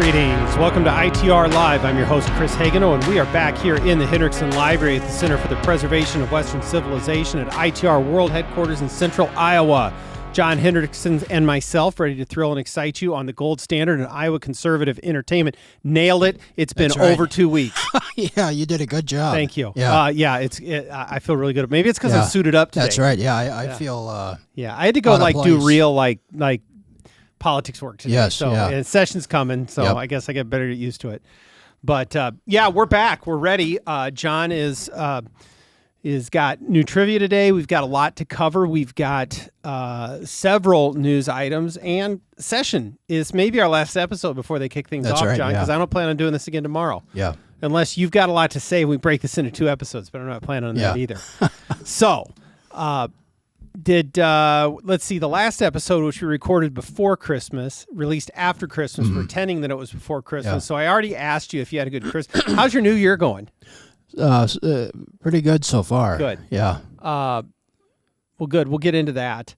Greetings. Welcome to ITR Live. I'm your host, Chris Hagenow, and we are back here in the Hendrickson Library at the Center for the Preservation of Western Civilization at ITR World Headquarters in Central Iowa. John Hendrickson and myself ready to thrill and excite you on the gold standard in Iowa conservative entertainment. Nailed it. It's been over 2 weeks. Yeah, you did a good job. Thank you. Yeah, I feel really good. Maybe it's because I'm suited up today. That's right. Yeah, I feel. I had to go do real like politics work today. Yes. So yeah. and session's coming, so I guess I get better get used to it. But we're back. We're ready. John is got new trivia today. We've got a lot to cover. We've got several news items, and session is maybe our last episode before they kick things off, right, John, because I don't plan on doing this again tomorrow. Yeah. Unless you've got a lot to say, we break this into 2 episodes, but I'm not planning on that either. So, let's see, the last episode, which we recorded before Christmas, released after Christmas, pretending that it was before Christmas. Yeah. So I already asked you if you had a good Christmas. How's your new year going? Pretty good so far. Good. Yeah. Well, good. We'll get into that.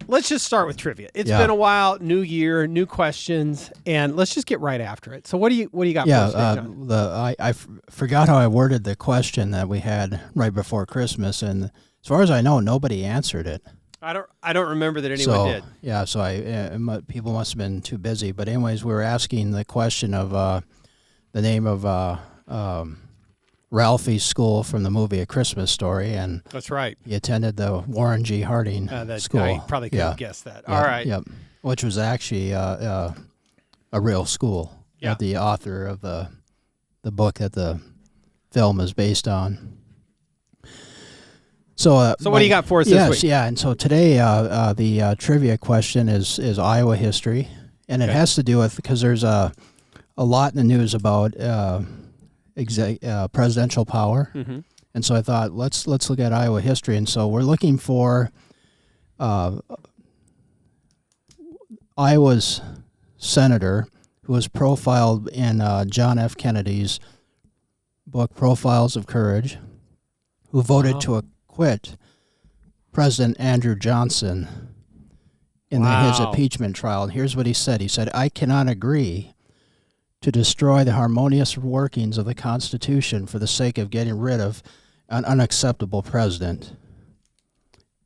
Let's just start with trivia. It's been a while. New year, new questions, and let's just get right after it. So, what do you got for us today, John? I forgot how I worded the question that we had right before Christmas, and as far as I know, nobody answered it. I don't remember that anyone did. Yeah. So people must have been too busy. But anyways, we were asking the question of the name of Ralphie's school from the movie A Christmas Story, and that's right. He attended the Warren G. Harding school. I probably could have guessed that. All right. Yep. Which was actually a real school. Yeah. That the author of the book that the film is based on. So what do you got for us this week? Yeah, and so today the trivia question is Iowa history, and it has to do with, because there's a lot in the news about presidential power, and so I thought let's look at Iowa history, and so we're looking for Iowa's senator who was profiled in John F. Kennedy's book Profiles of Courage, who voted to acquit President Andrew Johnson in his impeachment trial. And here's what he said. He said, "I cannot agree to destroy the harmonious workings of the Constitution for the sake of getting rid of an unacceptable president."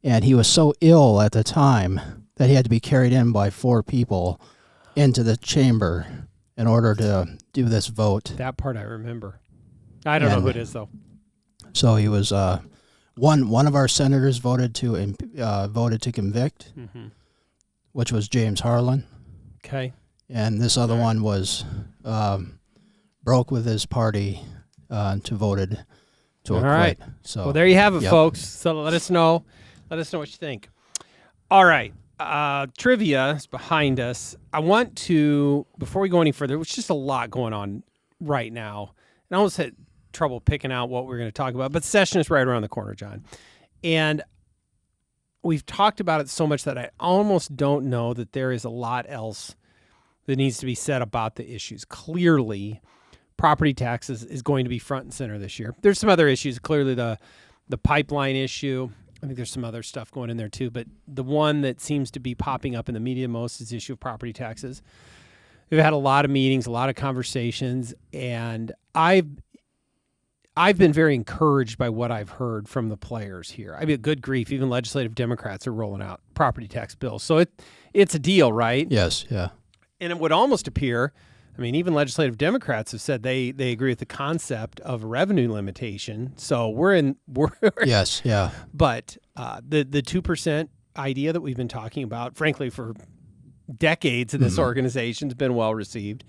And he was so ill at the time that he had to be carried in by 4 people into the chamber in order to do this vote. That part I remember. I don't know who it is, though. So he was one of our senators voted to convict, which was James Harlan. Okay. And this other one was broke with his party to voted to acquit. All right. So, well, there you have it, folks. So let us know. Let us know what you think. All right. Trivia is behind us. I want to, before we go any further, there's just a lot going on right now. And I almost had trouble picking out what we're going to talk about. But session is right around the corner, John. And we've talked about it so much that I almost don't know that there is a lot else that needs to be said about the issues. Clearly, property taxes is going to be front and center this year. There's some other issues. Clearly, the pipeline issue. I think there's some other stuff going in there too. But the one that seems to be popping up in the media most is the issue of property taxes. We've had a lot of meetings, a lot of conversations, and I've been very encouraged by what I've heard from the players here. I mean, good grief, even legislative Democrats are rolling out property tax bills. So it's a deal, right? Yes, yeah. And it would almost appear, I mean, even legislative Democrats have said they agree with the concept of revenue limitation. So we're yes, yeah. But the 2% idea that we've been talking about, frankly, for decades in this organization has been well received.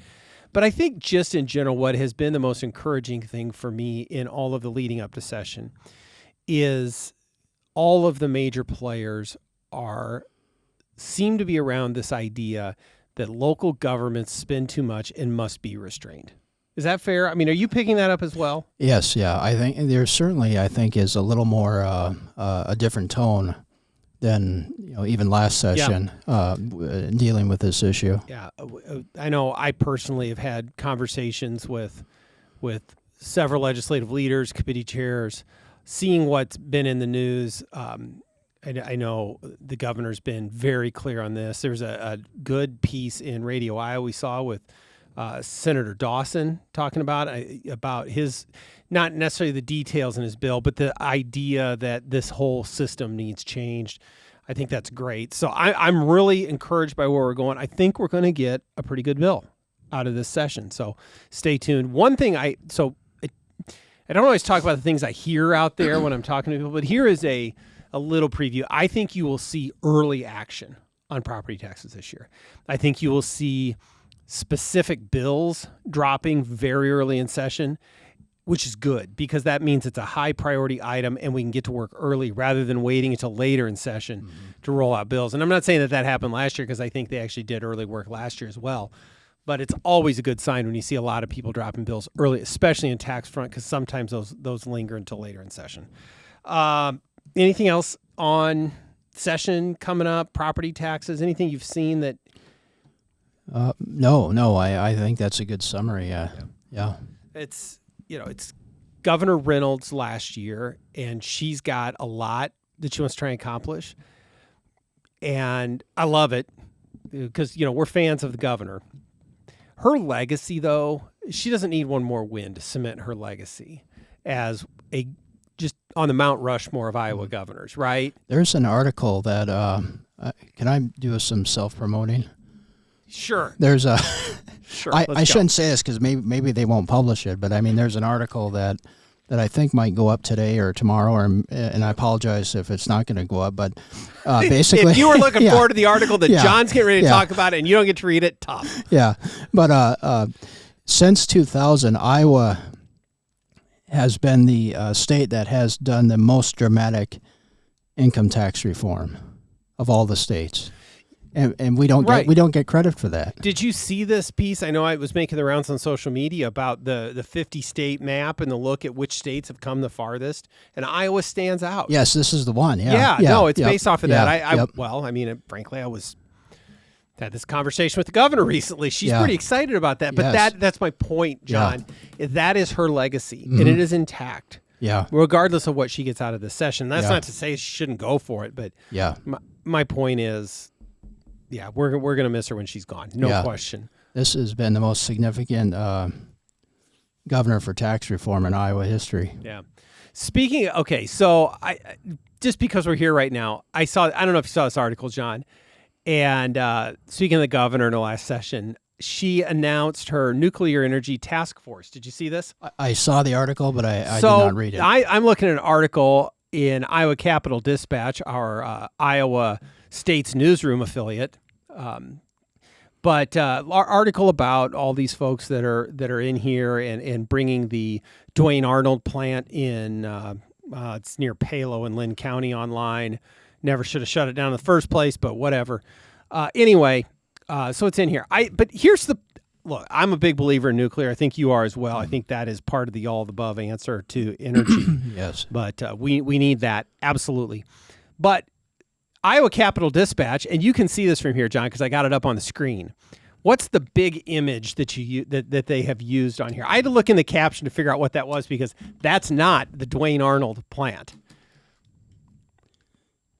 But I think just in general, what has been the most encouraging thing for me in all of the leading up to session is all of the major players seem to be around this idea that local governments spend too much and must be restrained. Is that fair? I mean, are you picking that up as well? Yes, yeah. I think there certainly, is a little more a different tone than even last session dealing with this issue. Yeah, I know. I personally have had conversations with several legislative leaders, committee chairs, seeing what's been in the news. I know the governor's been very clear on this. There's a good piece in Radio Iowa we saw with Senator Dawson talking about his, not necessarily the details in his bill, but the idea that this whole system needs changed. I think that's great. So I'm really encouraged by where we're going. I think we're going to get a pretty good bill out of this session. So stay tuned. One thing I don't always talk about the things I hear out there when I'm talking to people, but here is a little preview. I think you will see early action on property taxes this year. I think you will see specific bills dropping very early in session, which is good because that means it's a high priority item and we can get to work early rather than waiting until later in session to roll out bills. And I'm not saying that happened last year because I think they actually did early work last year as well. But it's always a good sign when you see a lot of people dropping bills early, especially in tax front, because sometimes those linger until later in session. Anything else on session coming up, property taxes, anything you've seen that? No, I think that's a good summary. Yeah. It's Governor Reynolds last year, and she's got a lot that she wants to try and accomplish. And I love it because, we're fans of the governor. Her legacy, though, she doesn't need one more win to cement her legacy as just on the Mount Rushmore of Iowa governors, right? There's an article that, can I do some self-promoting? Sure. There's a, sure. I shouldn't say this because maybe they won't publish it, but I mean, there's an article that I think might go up today or tomorrow, and I apologize if it's not going to go up, but basically. If you were looking forward to the article that John's getting ready to talk about and you don't get to read it, tough. Yeah, but since 2000, Iowa has been the state that has done the most dramatic income tax reform of all the states. And we don't get credit for that. Did you see this piece? I know I was making the rounds on social media about the 50 state map and the look at which states have come the farthest, and Iowa stands out. Yes, this is the one. Yeah. No, it's based off of that. Yep. Frankly, I had this conversation with the governor recently. She's pretty excited about that. But that's my point, John. That is her legacy, and it is intact. Yeah. Regardless of what she gets out of this session. That's not to say she shouldn't go for it, but my point is. Yeah, we're going to miss her when she's gone. No question. This has been the most significant governor for tax reform in Iowa history. Yeah. So just because we're here right now, I don't know if you saw this article, John, and speaking of the governor in the last session, she announced her nuclear energy task force. Did you see this? I saw the article, but I did not read it. I'm looking at an article in Iowa Capital Dispatch, our Iowa State's newsroom affiliate. But article about all these folks that are in here and bringing the Duane Arnold plant in it's near Palo in Lynn County online. Never should have shut it down in the first place, but whatever. Anyway, so it's in here. But here's look. I'm a big believer in nuclear. I think you are as well. I think that is part of the all of the above answer to energy. Yes, but we need that absolutely. But Iowa Capital Dispatch, and you can see this from here, John, because I got it up on the screen. What's the big image that that they have used on here? I had to look in the caption to figure out what that was because that's not the Duane Arnold plant.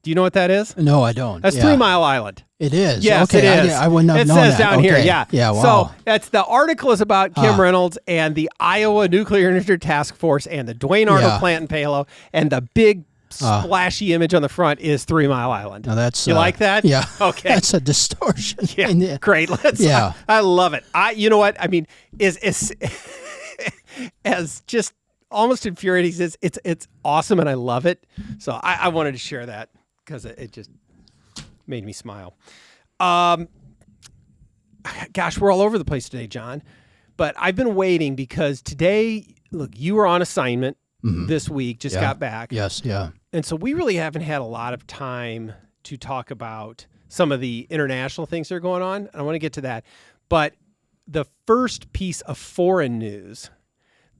Do you know what that is? No, I don't. That's 3 Mile Island. It is. Yes, okay. it is. I wouldn't have known that. It says down here, yeah. Yeah, wow. So the article is about Kim Reynolds and the Iowa Nuclear Energy Task Force and the Duane Arnold plant in Palo, and the big splashy image on the front is 3 Mile Island. Now that's you like that? Yeah. Okay. That's a distortion. Yeah. Great. I love it. You know what? I mean, is as just almost infuriating as it's awesome and I love it. So I wanted to share that because it just made me smile. Gosh, we're all over the place today, John. But I've been waiting because today, look, you were on assignment this week, just got back. Yes, yeah. And so we really haven't had a lot of time to talk about some of the international things that are going on. I want to get to that. But the first piece of foreign news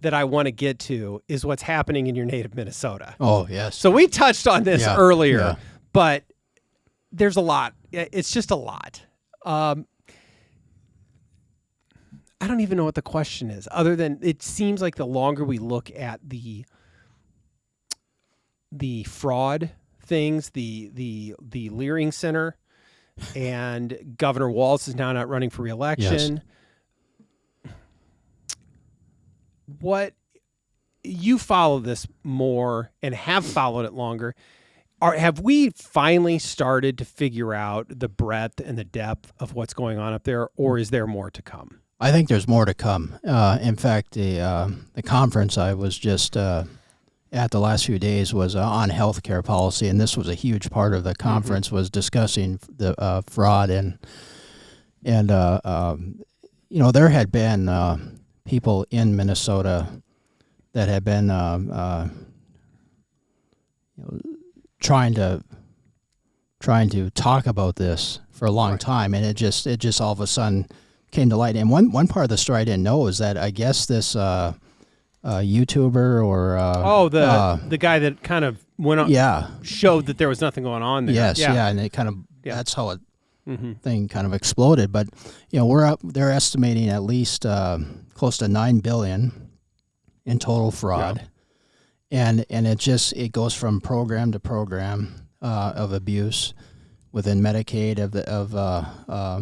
that I want to get to is what's happening in your native Minnesota. Oh, yes. So we touched on this earlier, but there's a lot. It's just a lot. I don't even know what the question is, other than it seems like the longer we look at the fraud things, the Leering Center, and Governor Walz is now not running for re-election. Yes. What you follow this more and have followed it longer. Have we finally started to figure out the breadth and the depth of what's going on up there, or is there more to come? I think there's more to come. In fact, the conference I was just at the last few days was on healthcare policy, and this was a huge part of the conference, was discussing the fraud and there had been people in Minnesota that had been trying to talk about this for a long time, and it just all of a sudden came to light. And one part of the story I didn't know is that I guess this YouTuber or the guy that kind of went on, showed that there was nothing going on there. Yes, and it kind of that's how it thing kind of exploded. But they're estimating at least close to $9 billion in total fraud. And it goes from program to program of abuse within Medicaid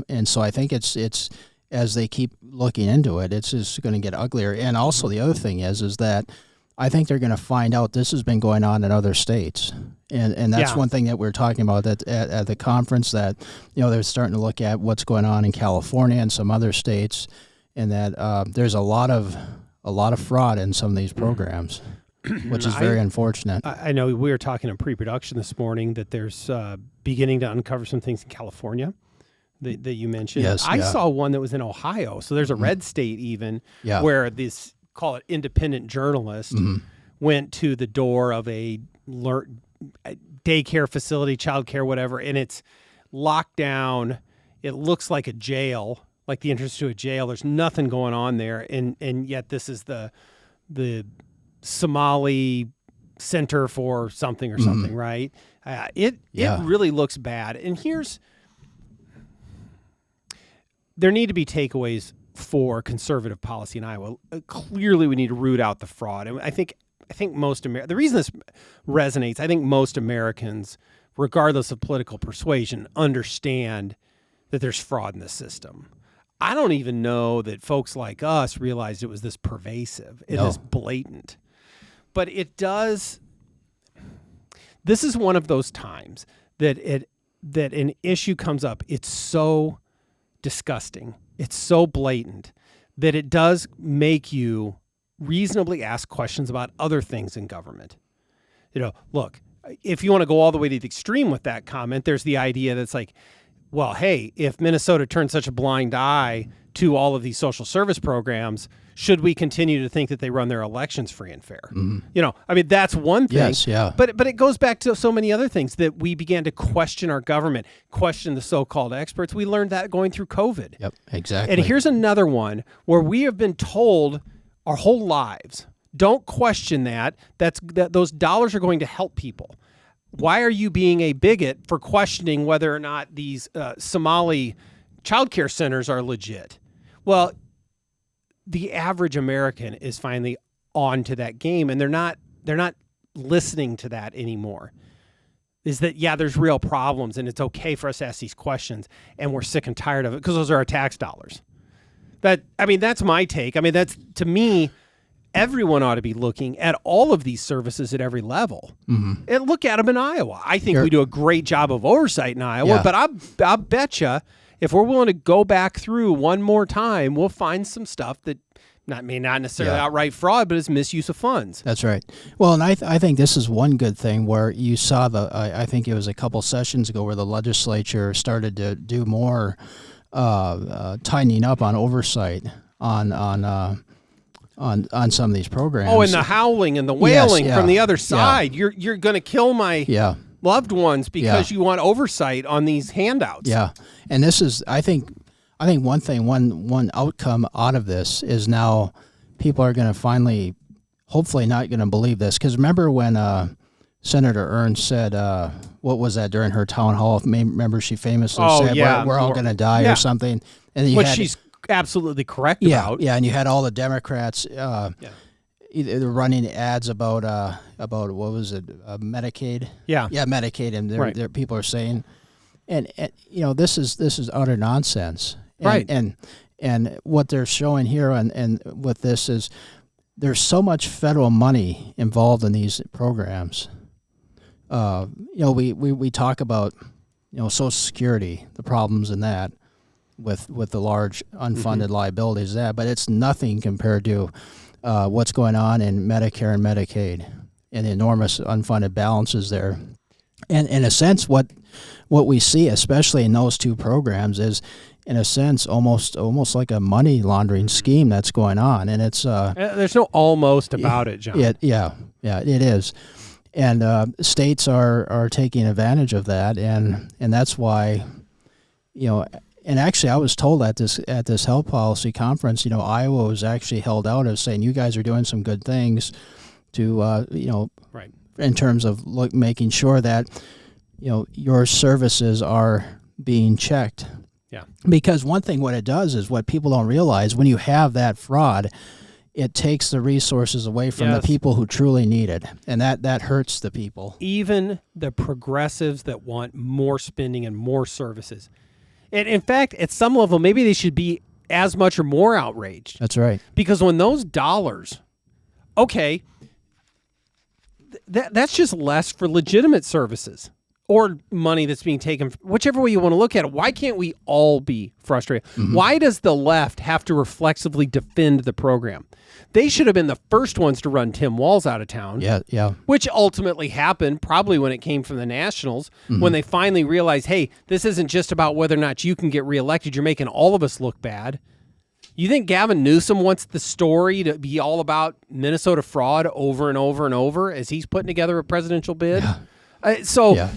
and so I think it's as they keep looking into it, it's just going to get uglier. And also the other thing is that I think they're going to find out this has been going on in other states, and that's one thing that we're talking about at the conference, that they're starting to look at what's going on in California and some other states, and that there's a lot of fraud in some of these programs. Which is very unfortunate. I know we were talking in pre-production this morning that there's beginning to uncover some things in California that you mentioned. Yes, I saw one that was in Ohio. So there's a red state even where this, call it independent journalist, went to the door of a daycare facility, childcare, whatever, and it's locked down. It looks like a jail, like the entrance to a jail. There's nothing going on there, and yet this is the Somali Center for something or something, right? It really looks bad. And there need to be takeaways for conservative policy in Iowa. Clearly, we need to root out the fraud. And I think the reason this resonates, I think most Americans, regardless of political persuasion, understand that there's fraud in the system. I don't even know that folks like us realized it was this pervasive, this blatant. But it does. This is one of those times that an issue comes up. It's so disgusting. It's so blatant that it does make you reasonably ask questions about other things in government. Look, if you want to go all the way to the extreme with that comment, there's the idea that's like, well, hey, if Minnesota turned such a blind eye to all of these social service programs, should we continue to think that they run their elections free and fair? That's one thing. Yes, yeah. But it goes back to so many other things that we began to question our government, question the so-called experts. We learned that going through COVID. Yep, exactly. And here's another one where we have been told our whole lives, don't question that. That those dollars are going to help people. Why are you being a bigot for questioning whether or not these Somali childcare centers are legit? Well, the average American is finally on to that game, and they're not listening to that anymore. Is that, there's real problems, and it's okay for us to ask these questions, and we're sick and tired of it because those are our tax dollars. That's my take. That's, to me, everyone ought to be looking at all of these services at every level. And look at them in Iowa. I think we do a great job of oversight in Iowa, but I'll bet you if we're willing to go back through one more time, we'll find some stuff that may not necessarily outright fraud, but it's misuse of funds. That's right. Well, and I think this is one good thing where you saw I think it was a couple sessions ago where the legislature started to do more tightening up on oversight on some of these programs. Oh, and the howling and the wailing from the other side. You're going to kill my loved ones because you want oversight on these handouts. Yeah, and this is, I think one thing, one outcome out of this is now people are going to finally, hopefully not going to believe this. Because remember when Senator Ernst said, what was that during her town hall? Remember she famously said, we're all going to die or something. And she's absolutely correct about. Yeah, and you had all the Democrats they're running ads about what was it, Medicaid? Yeah. Yeah, Medicaid, and Right. people are saying, and this is utter nonsense. Right. And what they're showing here and with this is there's so much federal money involved in these programs. We talk about Social Security, the problems in that with the large unfunded liabilities there, but it's nothing compared to what's going on in Medicare and Medicaid and the enormous unfunded balances there. And in a sense, what we see, especially in those two programs, is in a sense almost like a money laundering scheme that's going on, and it's there's no almost about it, John. It is, and states are taking advantage of that, and that's why, and actually I was told at this health policy conference, Iowa was actually held out as saying you guys are doing some good things to right, in terms of making sure that your services are being checked. Yeah. Because one thing, what it does is what people don't realize, when you have that fraud, it takes the resources away from the people who truly need it. And that hurts the people. Even the progressives that want more spending and more services. And in fact, at some level, maybe they should be as much or more outraged. That's right. Because when those dollars, okay, that's just less for legitimate services. Or money that's being taken, whichever way you want to look at it. Why can't we all be frustrated? Mm-hmm. Why does the left have to reflexively defend the program? They should have been the first ones to run Tim Walz out of town. Yeah. Which ultimately happened probably when it came from the Nationals, when they finally realized, hey, this isn't just about whether or not you can get reelected. You're making all of us look bad. You think Gavin Newsom wants the story to be all about Minnesota fraud over and over and over as he's putting together a presidential bid? Yeah.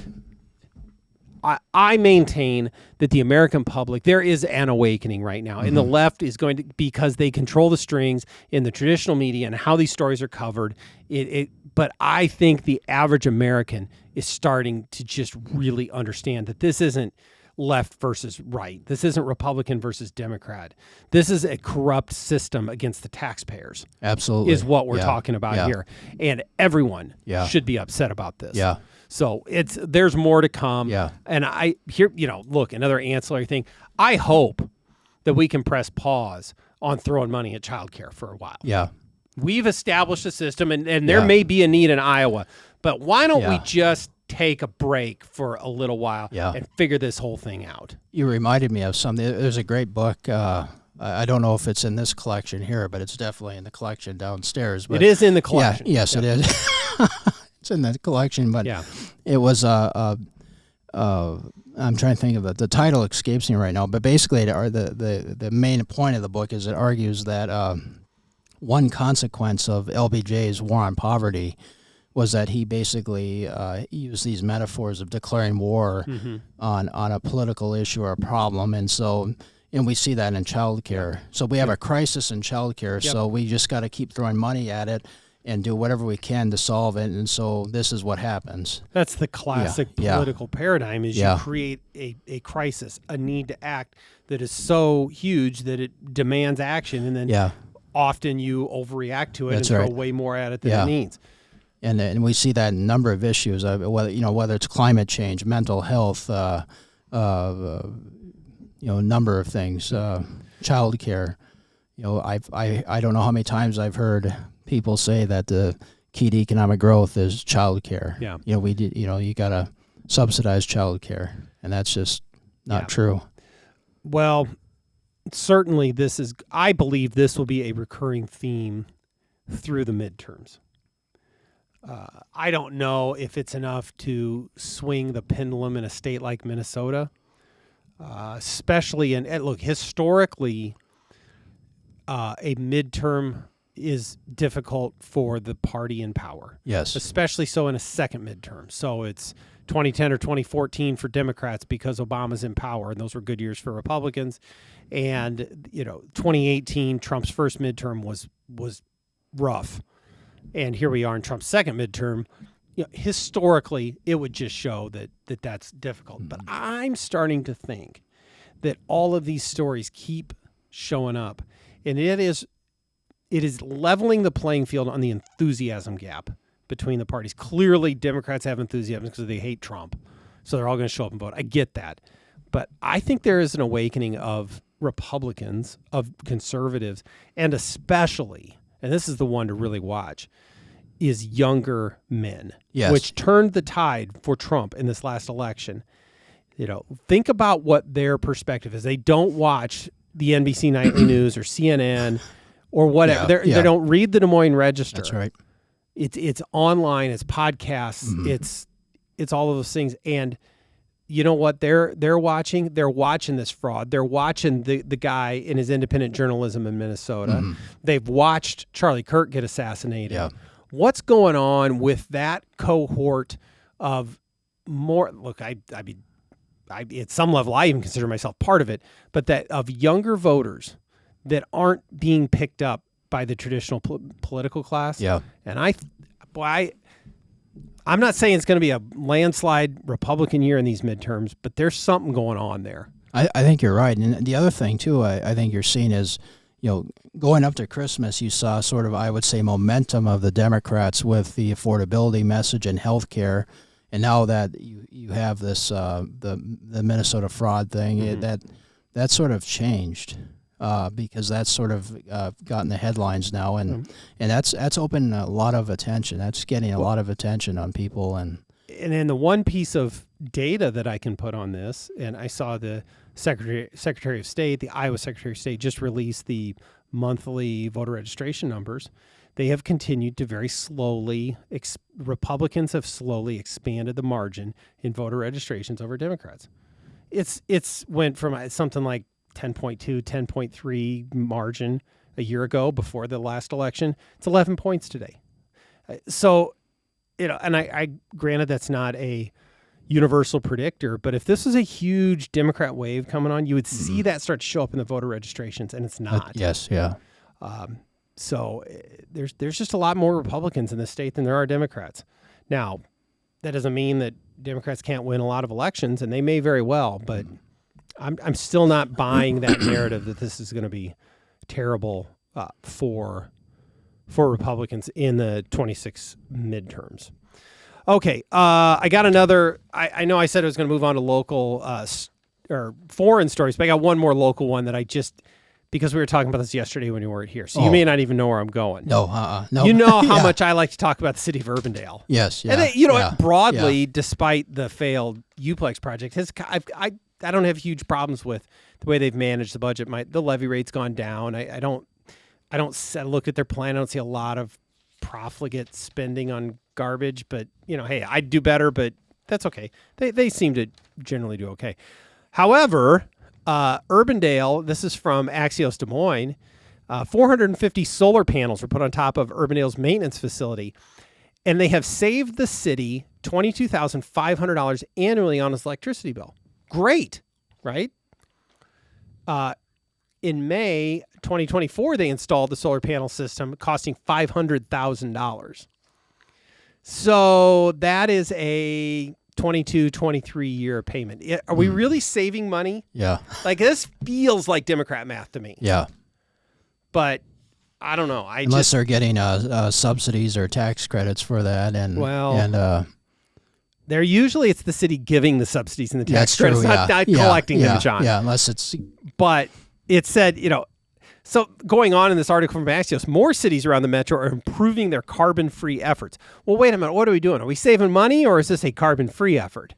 I maintain that the American public, there is an awakening right now, and the left is going to, because they control the strings in the traditional media and how these stories are covered. But I think the average American is starting to just really understand that this isn't left versus right. This isn't Republican versus Democrat. This is a corrupt system against the taxpayers. Absolutely. Is what we're talking about here. And everyone should be upset about this. Yeah. So there's more to come. Yeah. And look, another ancillary thing. I hope that we can press pause on throwing money at childcare for a while. Yeah. We've established a system, and there may be a need in Iowa, but why don't we just take a break for a little while and figure this whole thing out? You reminded me of something. There's a great book. I don't know if it's in this collection here, but it's definitely in the collection downstairs. But it is in the collection. Yeah, yes, it is. It's in the collection, but it was I'm trying to think of it. The title escapes me right now, but basically the main point of the book is it argues that one consequence of LBJ's war on poverty was that he basically used these metaphors of declaring war on a political issue or a problem, and we see that in childcare. So we have a crisis in childcare, so we just got to keep throwing money at it and do whatever we can to solve it. And so this is what happens. That's the classic political paradigm, is you create a crisis, a need to act that is so huge that it demands action, and then often you overreact to it and throw way more at it than it needs. And we see that in a number of issues, whether it's climate change, mental health, a number of things, child care. I don't know how many times I've heard people say that the key to economic growth is child care. Yeah. You got to subsidize child care, and that's just not true. Well, certainly I believe this will be a recurring theme through the midterms. I don't know if it's enough to swing the pendulum in a state like Minnesota, especially historically, a midterm is difficult for the party in power. Yes. Especially so in a second midterm. So it's 2010 or 2014 for Democrats because Obama's in power, and those were good years for Republicans. And 2018, Trump's first midterm was rough. And here we are in Trump's second midterm. Historically, it would just show that that's difficult. But I'm starting to think that all of these stories keep showing up, and it it is leveling the playing field on the enthusiasm gap between the parties. Clearly, Democrats have enthusiasm because they hate Trump, so they're all going to show up and vote. I get that. But I think there is an awakening of Republicans, of conservatives, and especially, and this is the one to really watch, is younger men, which turned the tide for Trump in this last election. Think about what their perspective is. They don't watch the NBC Nightly News or CNN or whatever. They don't read the Des Moines Register. That's right. It's online, it's podcasts, it's all of those things. And you know what they're watching? They're watching this fraud. They're watching the guy in his independent journalism in Minnesota. They've watched Charlie Kirk get assassinated. Yeah. What's going on with that cohort of more? Look, I at some level, I even consider myself part of it, but that of younger voters that aren't being picked up by the traditional political class. Yeah. And I'm not saying it's going to be a landslide Republican year in these midterms, but there's something going on there. I think you're right. And the other thing, too, I think you're seeing is, going up to Christmas, you saw sort of, I would say, momentum of the Democrats with the affordability message and health care. And now that you have this, the Minnesota fraud thing, that sort of changed. Because that's sort of gotten the headlines now, and that's opened a lot of attention. That's getting a lot of attention on people. And then the one piece of data that I can put on this, and I saw the Secretary of State, the Iowa Secretary of State, just released the monthly voter registration numbers. They have continued to very slowly, Republicans have slowly expanded the margin in voter registrations over Democrats. It's went from something like 10.2, 10.3 margin a year ago before the last election. It's 11 points today. So, and I granted that's not a universal predictor, but if this was a huge Democrat wave coming on, you would see that start to show up in the voter registrations, and it's not. Yes, yeah. So there's just a lot more Republicans in this state than there are Democrats. Now, that doesn't mean that Democrats can't win a lot of elections, and they may very well, but I'm still not buying that narrative that this is going to be terrible for Republicans in the 26 midterms. Okay, I got another. I know I said I was going to move on to local or foreign stories, but I got one more local one that I just, because we were talking about this yesterday when you weren't here, so you may not even know where I'm going. No. You know how much I like to talk about the city of Urbandale. Yes, yeah. And broadly, despite the failed Uplex project, I don't have huge problems with the way they've managed the budget. The levy rate's gone down. I look at their plan. I don't see a lot of profligate spending on garbage, but hey, I'd do better, but that's okay. They seem to generally do okay. However, Urbandale, this is from Axios Des Moines, 450 solar panels were put on top of Urbandale's maintenance facility, and they have saved the city $22,500 annually on its electricity bill. Great, right? In May 2024, they installed the solar panel system costing $500,000. So that is a 23 year payment. Are we really saving money? Yeah. Like, this feels like Democrat math to me. Yeah. But I don't know. Unless they're getting subsidies or tax credits for that, they're usually, it's the city giving the subsidies and the tax true, credits, not collecting them, John. Yeah, unless it's. But it said, so going on in this article from Axios, more cities around the metro are improving their carbon-free efforts. Well, wait a minute. What are we doing? Are we saving money, or is this a carbon-free effort?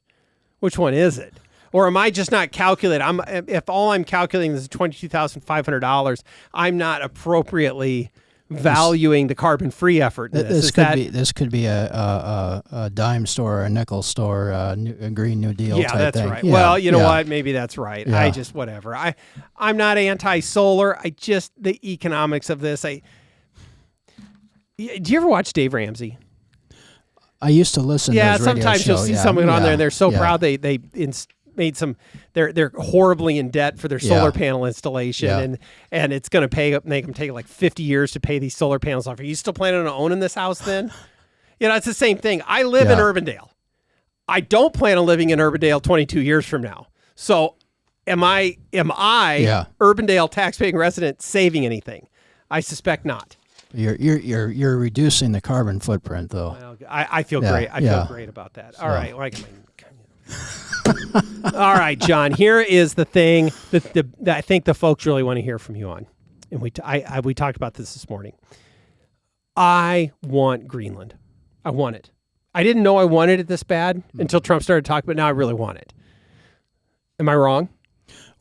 Which one is it? Or am I just not calculating? If all I'm calculating is $22,500, I'm not appropriately valuing the carbon-free effort. This could be a dime store, a nickel store, a Green New Deal type thing. Yeah, that's right. Yeah, well, you know what? Maybe that's right. Yeah. Whatever. I'm not anti-solar. The economics of this. Do you ever watch Dave Ramsey? I used to listen to his radio sometimes show. You'll see someone on there, and they're so proud they made some. They're horribly in debt for their solar panel installation, and it's going to make them take like 50 years to pay these solar panels off. Are you still planning on owning this house then? It's the same thing. I live in Urbandale. I don't plan on living in Urbandale 22 years from now. So, am I Urbandale taxpaying resident saving anything? I suspect not. You're reducing the carbon footprint, though. Well, I feel Yeah, great. I yeah. feel great about that. All right. All right, John. Here is the thing that I think the folks really want to hear from you on, and we talked about this morning. I want Greenland. I want it. I didn't know I wanted it this bad until Trump started talking, but now I really want it. Am I wrong?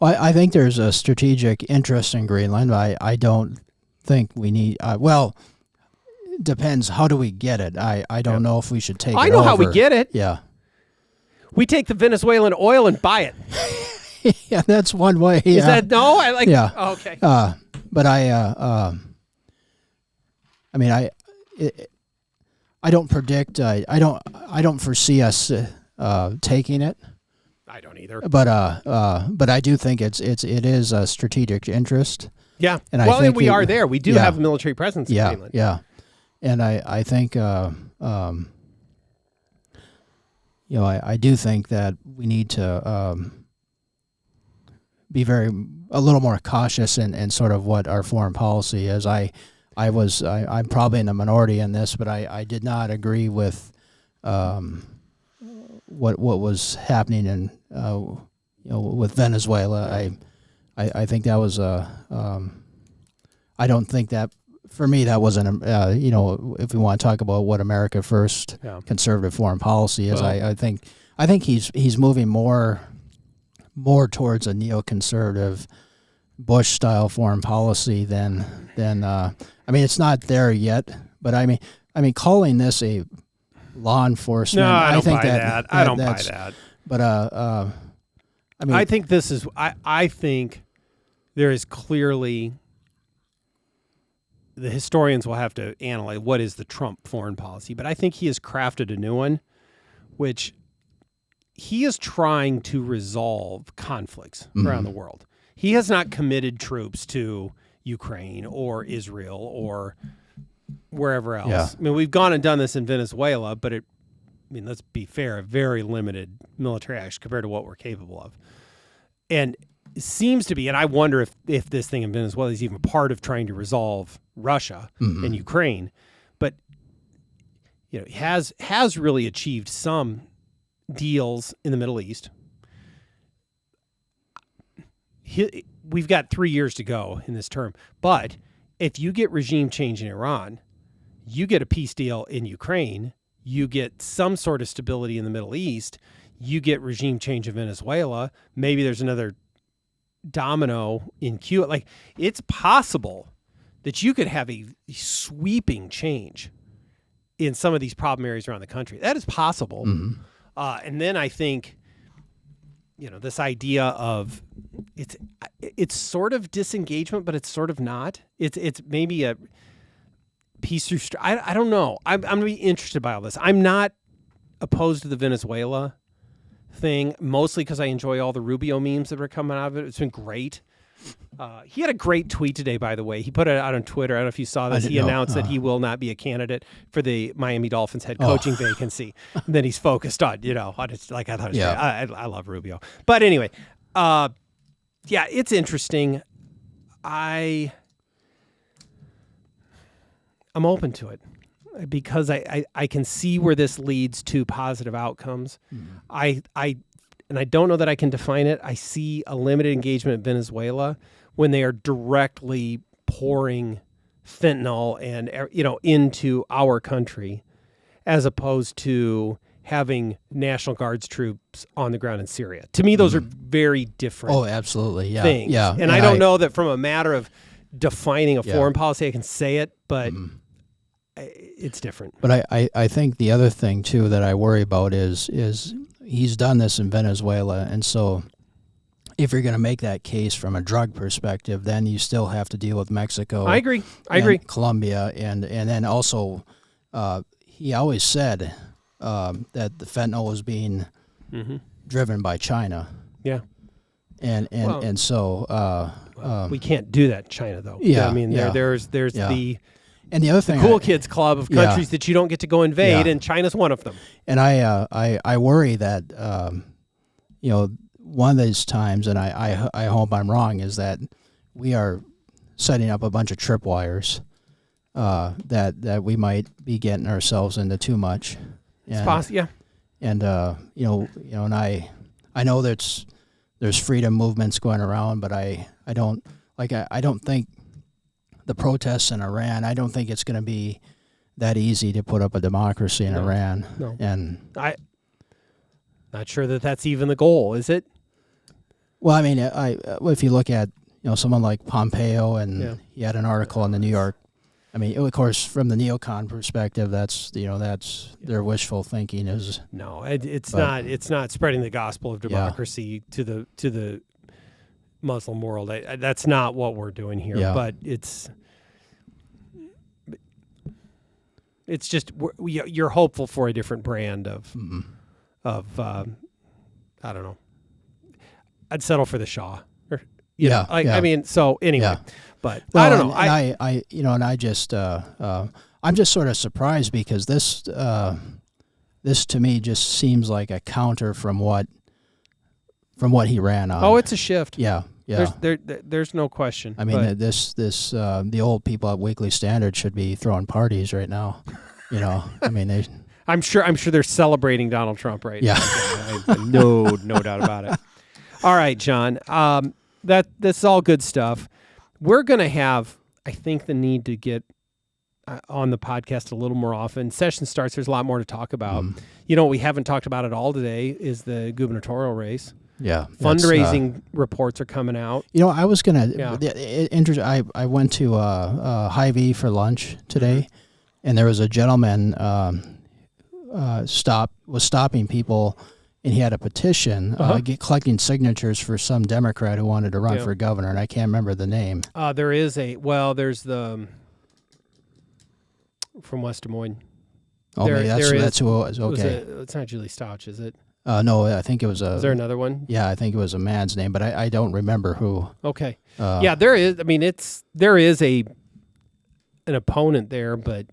Well, I think there's a strategic interest in Greenland. I don't think we need. Well, depends. How do we get it? I don't know if we should take. I it know over. how we get it. Yeah. We take the Venezuelan oil and buy it. Yeah, that's one way. Yeah. Is that no? I like. Yeah. Oh, okay. But I mean, I don't predict. I don't foresee us taking it. I don't either. But I do think it is a strategic interest. Yeah. And I think we it, are there. We do have a military presence in Greenland. Yeah. And I think I do think that we need to be a little more cautious in sort of what our foreign policy is. I'm probably in the minority in this, but I did not agree with what was happening in with Venezuela. I think that was I don't think that for me that wasn't if we want to talk about what America First conservative foreign policy is, I think he's moving more towards a neoconservative Bush style foreign policy than I mean, it's not there yet, but I mean calling this a law enforcement. No, I don't think buy that. I don't buy that. But I mean, I think this is. I think there is clearly. The historians will have to analyze what is the Trump foreign policy, but I think he has crafted a new one, which he is trying to resolve conflicts around the world. He has not committed troops to Ukraine or Israel or wherever else. Yeah. I mean, we've gone and done this in Venezuela, but let's be fair, a very limited military action compared to what we're capable of. And it seems to be, and I wonder if this thing in Venezuela is even part of trying to resolve Russia and Ukraine, but has really achieved some deals in the Middle East. We've got 3 years to go in this term, but if you get regime change in Iran, you get a peace deal in Ukraine, you get some sort of stability in the Middle East, you get regime change in Venezuela, maybe there's another domino in Cuba. Like, it's possible that you could have a sweeping change in some of these problem areas around the country. That is possible. And then I think, this idea of it's sort of disengagement, but it's sort of not. It's maybe a peace through. I don't know. I'm going to be interested by all this. I'm not opposed to the Venezuela thing, mostly because I enjoy all the Rubio memes that are coming out of it. It's been great. He had a great tweet today, by the way. He put it out on Twitter. I don't know if you saw this. He announced that he will not be a candidate for the Miami Dolphins head coaching vacancy. And then he's focused on, on it's like I thought it was great. I love Rubio. But anyway, it's interesting. I'm open to it because I can see where this leads to positive outcomes. And I don't know that I can define it. I see a limited engagement in Venezuela when they are directly pouring fentanyl and into our country, as opposed to having National Guards troops on the ground in Syria. To me, those are very different. Oh, absolutely, yeah, things. yeah. And I don't know that from a matter of defining a foreign policy, I can say it, but it's different. But I think the other thing too that I worry about is he's done this in Venezuela, and so if you're going to make that case from a drug perspective, then you still have to deal with Mexico. I agree. Colombia, and then also he always said that the fentanyl was being driven by China. Yeah. And so we can't do that in China, though. Yeah. I mean, there's the. And the other thing, cool kids club of countries that you don't get to go invade, and China's one of them. And I worry that one of these times, and I hope I'm wrong, is that we are setting up a bunch of tripwires that we might be getting ourselves into too much. It's possible, yeah. And and I know there's freedom movements going around, but I don't think the protests in Iran. I don't think it's going to be that easy to put up a democracy in Iran. No. And I not sure that that's even the goal, is it? Well, I mean, if you look at someone like Pompeo, and he had an article in the New York. I mean, of course, from the neocon perspective, that's their wishful thinking is. No, it's not spreading the gospel of democracy to the Muslim world. That's not what we're doing here. Yeah. But it's just you're hopeful for a different brand of I don't know. I'd settle for the Shah. I mean, so anyway, but I don't know. I'm just sort of surprised because this to me just seems like a counter from what he ran on. Oh, it's a shift. Yeah. There's no question. I mean, the old people at Weekly Standard should be throwing parties right now. I mean, I'm sure they're celebrating Donald Trump right now. No doubt about it. All right, John. That's all good stuff. We're going to have, I think, the need to get on the podcast a little more often. Session starts. There's a lot more to talk about. What we haven't talked about at all today is the gubernatorial race. Yeah. Fundraising reports are coming out. I was going to, I went to Hy-Vee for lunch today, and there was a gentleman was stopping people, and he had a petition collecting signatures for some Democrat who wanted to run for governor, and I can't remember the name. There's the from West Des Moines. Oh, that's who it was. Okay. It's not Julie Stauch, is it? No, I think it was a... Is there another one? Yeah, I think it was a man's name, but I don't remember who. Okay. There is. I mean, there is an opponent there, but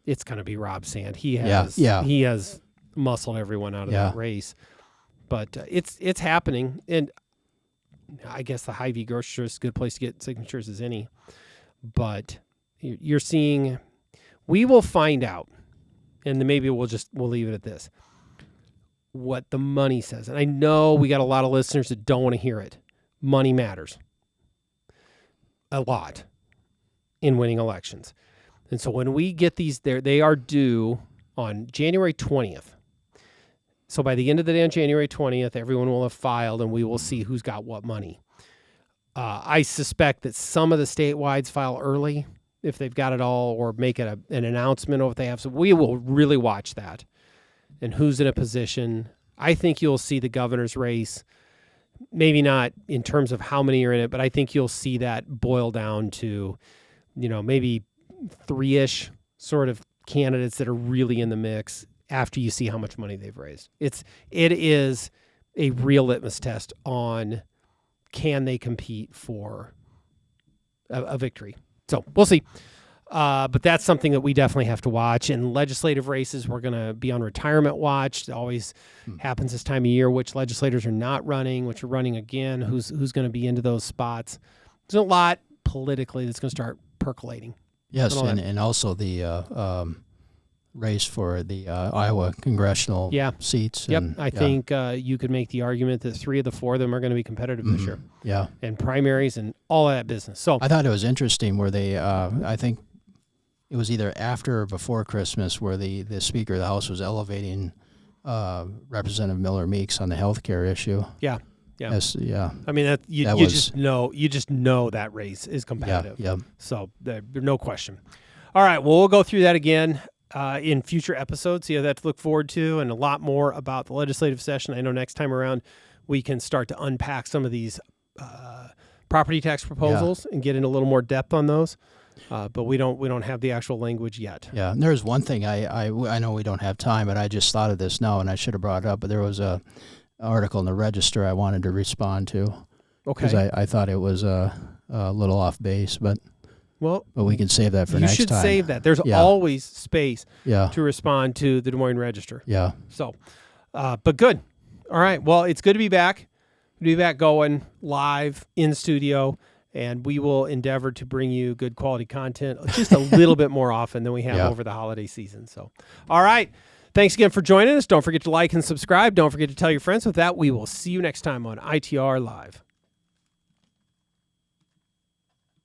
it's going to be Rob Sand. He has muscled everyone out of that race, but it's happening, and I guess the Hy-Vee grocery store is a good place to get signatures as any. But you're seeing, we will find out, and then maybe we'll leave it at this. What the money says, and I know we got a lot of listeners that don't want to hear it. Money matters a lot in winning elections, and so when we get these, they are due on January 20th. So by the end of the day on January 20th, everyone will have filed, and we will see who's got what money. I suspect that some of the statewides file early if they've got it all, or make it an announcement of what they have. So we will really watch that and who's in a position. I think you'll see the governor's race, maybe not in terms of how many are in it, but I think you'll see that boil down to, maybe 3-ish sort of candidates that are really in the mix after you see how much money they've raised. It is a real litmus test on can they compete for a victory. So we'll see. But that's something that we definitely have to watch. And legislative races, we're going to be on retirement watch. It always happens this time of year, which legislators are not running, which are running again, who's going to be into those spots. There's a lot politically that's going to start percolating. Yes, and also the race for the Iowa congressional seats. Yep, And, I think you could make the argument that 3 of the 4 of them are going to be competitive this year. Yeah. And primaries and all of that business. So I thought it was interesting where they, I think it was either after or before Christmas, where the Speaker of the House was elevating Representative Miller Meeks on the health care issue. Yeah. I mean, you just know that race is competitive. Yeah. So there's no question. All right. Well, we'll go through that again in future episodes. You have that to look forward to, and a lot more about the legislative session. I know next time around we can start to unpack some of these property tax proposals and get in a little more depth on those. But we don't have the actual language yet. Yeah, and there's one thing I know we don't have time, but I just thought of this now, and I should have brought it up. But there was a article in the Register I wanted to respond to. Okay. Because I thought it was a little off base, but we can save that for next time. You should save that. There's always space to respond to the Des Moines Register. Yeah. So, but good. All right. Well, it's good to be back. Be back going live in studio. And we will endeavor to bring you good quality content just a little bit more often than we have over the holiday season. So, all right. Thanks again for joining us. Don't forget to like and subscribe. Don't forget to tell your friends. With that, we will see you next time on ITR Live.